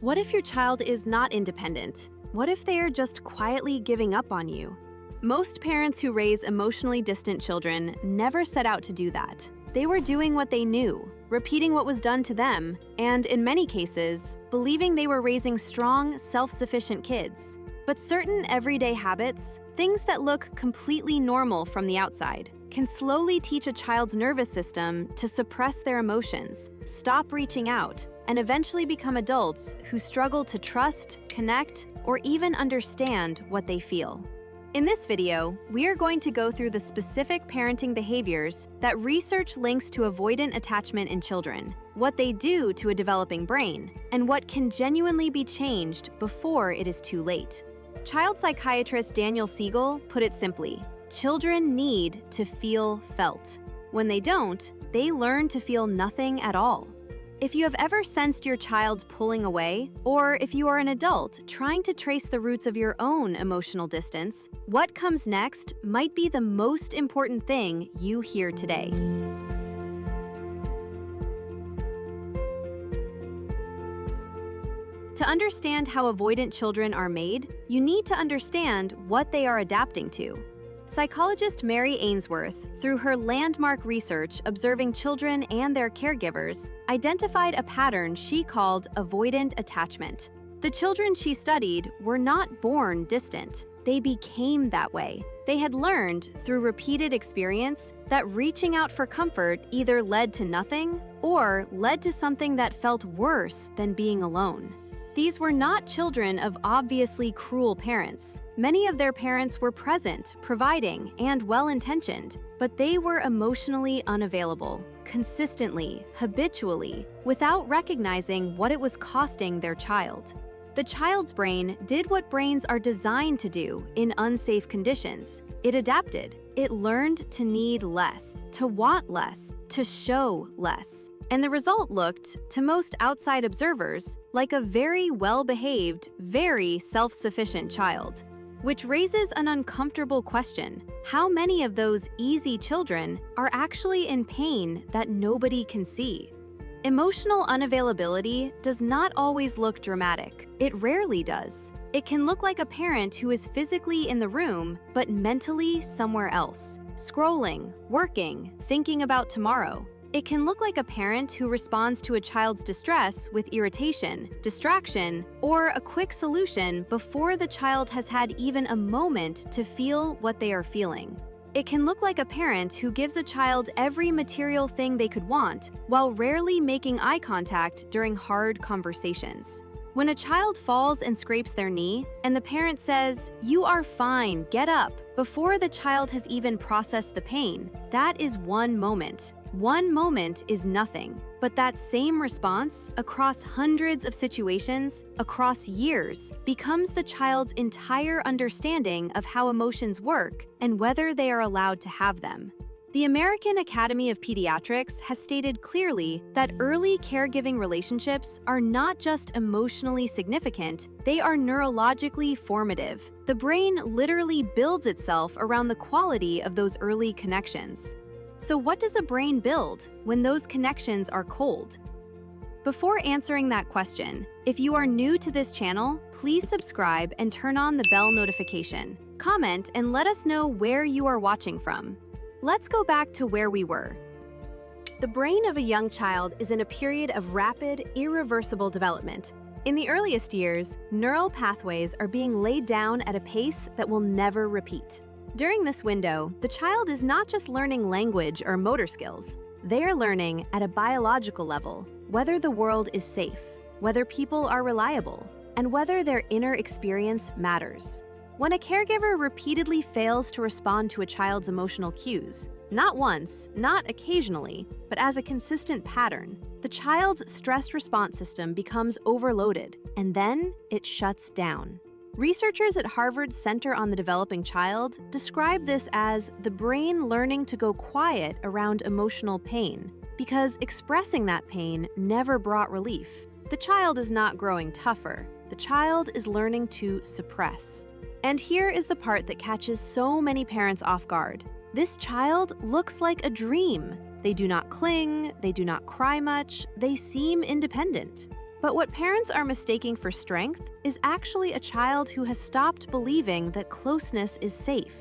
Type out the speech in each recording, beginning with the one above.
What if your child is not independent? What if they are just quietly giving up on you? Most parents who raise emotionally distant children never set out to do that. They were doing what they knew, repeating what was done to them, and in many cases, believing they were raising strong, self-sufficient kids. But certain everyday habits, things that look completely normal from the outside, can slowly teach a child's nervous system to suppress their emotions, stop reaching out, and eventually become adults who struggle to trust, connect, or even understand what they feel. In this video, we are going to go through the specific parenting behaviors that research links to avoidant attachment in children, what they do to a developing brain, and what can genuinely be changed before it is too late. Child psychiatrist Daniel Siegel put it simply: children need to feel felt. When they don't, they learn to feel nothing at all. If you have ever sensed your child pulling away, or if you are an adult trying to trace the roots of your own emotional distance, what comes next might be the most important thing you hear today. To understand how avoidant children are made, you need to understand what they are adapting to. Psychologist Mary Ainsworth, through her landmark research observing children and their caregivers, identified a pattern she called avoidant attachment. The children she studied were not born distant. They became that way. They had learned, through repeated experience, that reaching out for comfort either led to nothing or led to something that felt worse than being alone. These were not children of obviously cruel parents. Many of their parents were present, providing, and well-intentioned, but they were emotionally unavailable, consistently, habitually, without recognizing what it was costing their child. The child's brain did what brains are designed to do in unsafe conditions. It adapted. It learned to need less, to want less, to show less. And the result looked, to most outside observers, like a very well-behaved, very self-sufficient child. Which raises an uncomfortable question: how many of those easy children are actually in pain that nobody can see? Emotional unavailability does not always look dramatic. It rarely does. It can look like a parent who is physically in the room, but mentally somewhere else, scrolling, working, thinking about tomorrow. It can look like a parent who responds to a child's distress with irritation, distraction, or a quick solution before the child has had even a moment to feel what they are feeling. It can look like a parent who gives a child every material thing they could want, while rarely making eye contact during hard conversations. When a child falls and scrapes their knee, and the parent says, "You are fine, get up," before the child has even processed the pain, that is one moment. One moment is nothing, but that same response, across hundreds of situations, across years, becomes the child's entire understanding of how emotions work and whether they are allowed to have them. The American Academy of Pediatrics has stated clearly that early caregiving relationships are not just emotionally significant, they are neurologically formative. The brain literally builds itself around the quality of those early connections. So what does a brain build when those connections are cold? Before answering that question, if you are new to this channel, please subscribe and turn on the bell notification. Comment and let us know where you are watching from. Let's go back to where we were. The brain of a young child is in a period of rapid, irreversible development. In the earliest years, neural pathways are being laid down at a pace that will never repeat. During this window, the child is not just learning language or motor skills. They are learning at a biological level whether the world is safe, whether people are reliable, and whether their inner experience matters. When a caregiver repeatedly fails to respond to a child's emotional cues, not once, not occasionally, but as a consistent pattern, the child's stress response system becomes overloaded, and then it shuts down. Researchers at Harvard's Center on the Developing Child describe this as the brain learning to go quiet around emotional pain, because expressing that pain never brought relief. The child is not growing tougher. The child is learning to suppress. And here is the part that catches so many parents off guard. This child looks like a dream. They do not cling, they do not cry much, they seem independent. But what parents are mistaking for strength is actually a child who has stopped believing that closeness is safe.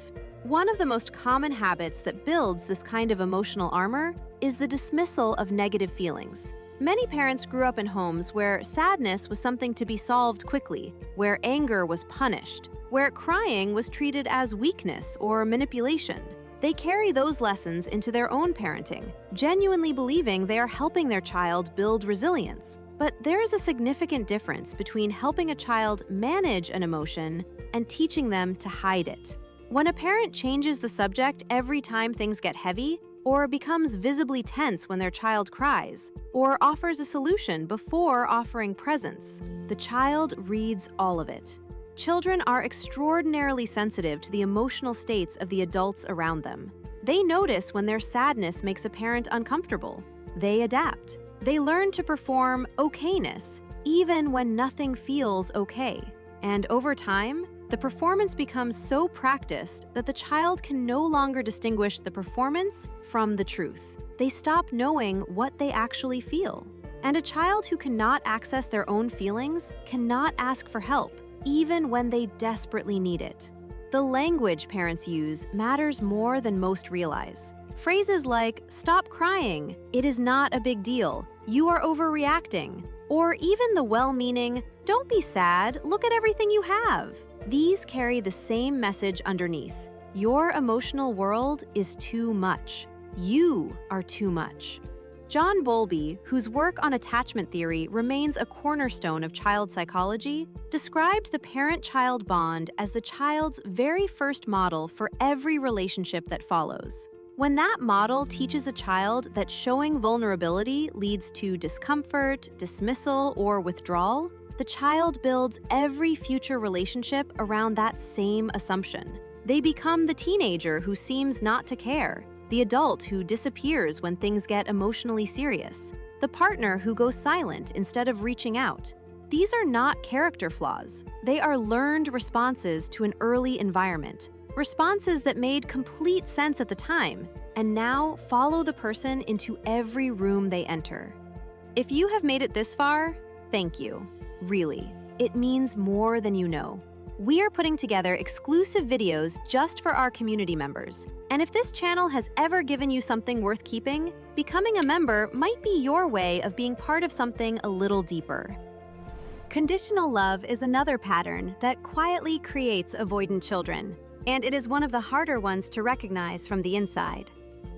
One of the most common habits that builds this kind of emotional armor is the dismissal of negative feelings. Many parents grew up in homes where sadness was something to be solved quickly, where anger was punished, where crying was treated as weakness or manipulation. They carry those lessons into their own parenting, genuinely believing they are helping their child build resilience. But there is a significant difference between helping a child manage an emotion and teaching them to hide it. When a parent changes the subject every time things get heavy, or becomes visibly tense when their child cries, or offers a solution before offering presents, the child reads all of it. Children are extraordinarily sensitive to the emotional states of the adults around them. They notice when their sadness makes a parent uncomfortable. They adapt. They learn to perform okayness, even when nothing feels okay. And over time, the performance becomes so practiced that the child can no longer distinguish the performance from the truth. They stop knowing what they actually feel. And a child who cannot access their own feelings cannot ask for help, even when they desperately need it. The language parents use matters more than most realize. Phrases like, "Stop crying," "It is not a big deal," "You are overreacting," or even the well-meaning, "Don't be sad, look at everything you have." These carry the same message underneath. Your emotional world is too much. You are too much. John Bowlby, whose work on attachment theory remains a cornerstone of child psychology, described the parent-child bond as the child's very first model for every relationship that follows. When that model teaches a child that showing vulnerability leads to discomfort, dismissal, or withdrawal, the child builds every future relationship around that same assumption. They become the teenager who seems not to care, the adult who disappears when things get emotionally serious, the partner who goes silent instead of reaching out. These are not character flaws. They are learned responses to an early environment, responses that made complete sense at the time and now follow the person into every room they enter. If you have made it this far, thank you. Really, it means more than you know. We are putting together exclusive videos just for our community members. And if this channel has ever given you something worth keeping, becoming a member might be your way of being part of something a little deeper. Conditional love is another pattern that quietly creates avoidant children, and it is one of the harder ones to recognize from the inside.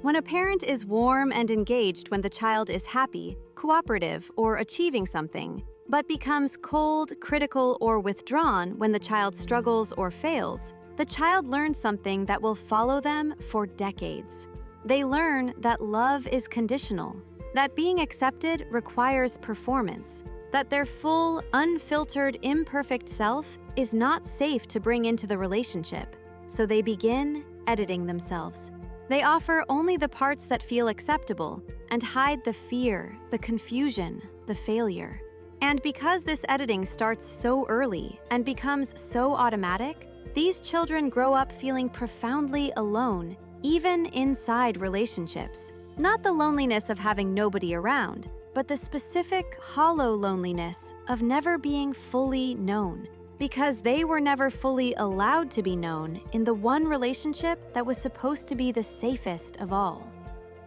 When a parent is warm and engaged when the child is happy, cooperative, or achieving something, but becomes cold, critical, or withdrawn when the child struggles or fails, the child learns something that will follow them for decades. They learn that love is conditional, that being accepted requires performance, that their full, unfiltered, imperfect self is not safe to bring into the relationship, so they begin editing themselves. They offer only the parts that feel acceptable and hide the fear, the confusion, the failure. And because this editing starts so early and becomes so automatic, these children grow up feeling profoundly alone, even inside relationships. Not the loneliness of having nobody around, but the specific, hollow loneliness of never being fully known, because they were never fully allowed to be known in the one relationship that was supposed to be the safest of all.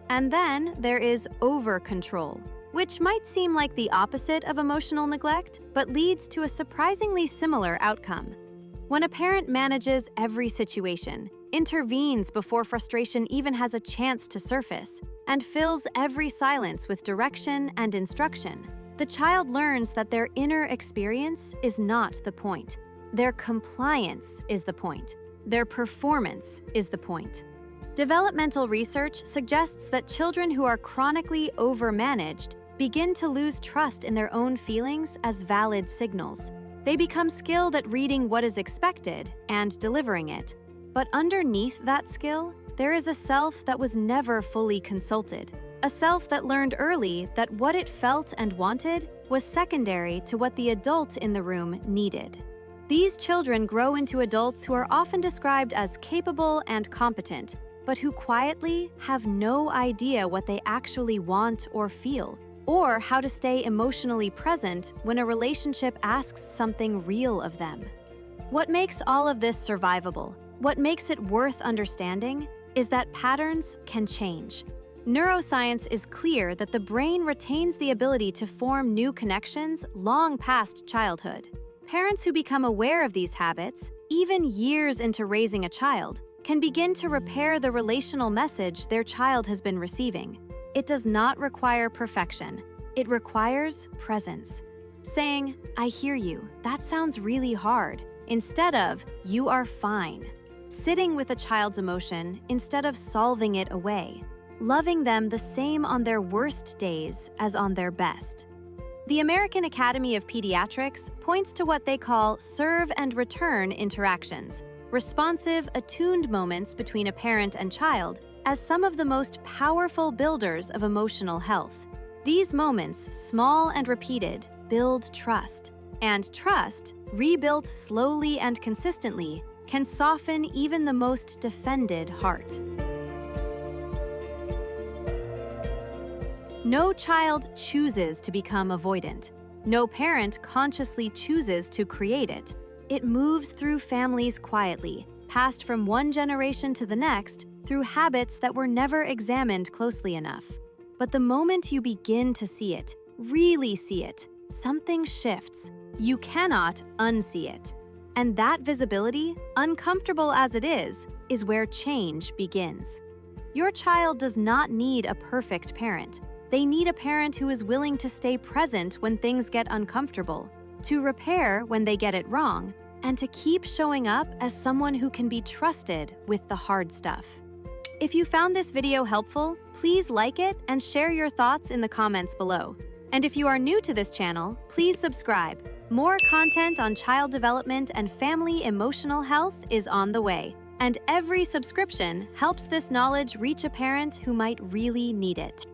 And then there is over-control, which might seem like the opposite of emotional neglect, but leads to a surprisingly similar outcome. When a parent manages every situation, intervenes before frustration even has a chance to surface, and fills every silence with direction and instruction, the child learns that their inner experience is not the point. Their compliance is the point. Their performance is the point. Developmental research suggests that children who are chronically overmanaged begin to lose trust in their own feelings as valid signals. They become skilled at reading what is expected and delivering it. But underneath that skill, there is a self that was never fully consulted. A self that learned early that what it felt and wanted was secondary to what the adult in the room needed. These children grow into adults who are often described as capable and competent, but who quietly have no idea what they actually want or feel. or how to stay emotionally present when a relationship asks something real of them. What makes all of this survivable, what makes it worth understanding, is that patterns can change. Neuroscience is clear that the brain retains the ability to form new connections long past childhood. Parents who become aware of these habits, even years into raising a child, can begin to repair the relational message their child has been receiving. It does not require perfection. It requires presence. Saying, "I hear you, that sounds really hard," instead of, "You are fine." Sitting with a child's emotion instead of solving it away. Loving them the same on their worst days as on their best. The American Academy of Pediatrics points to what they call serve and return interactions, responsive, attuned moments between a parent and child, as some of the most powerful builders of emotional health. These moments, small and repeated, build trust. And trust, rebuilt slowly and consistently, can soften even the most defended heart. No child chooses to become avoidant. No parent consciously chooses to create it. It moves through families quietly, passed from one generation to the next, through habits that were never examined closely enough. But the moment you begin to see it, really see it, something shifts. You cannot unsee it. And that visibility, uncomfortable as it is where change begins. Your child does not need a perfect parent. They need a parent who is willing to stay present when things get uncomfortable, to repair when they get it wrong, and to keep showing up as someone who can be trusted with the hard stuff. If you found this video helpful, please like it and share your thoughts in the comments below. And if you are new to this channel, please subscribe. More content on child development and family emotional health is on the way, and every subscription helps this knowledge reach a parent who might really need it.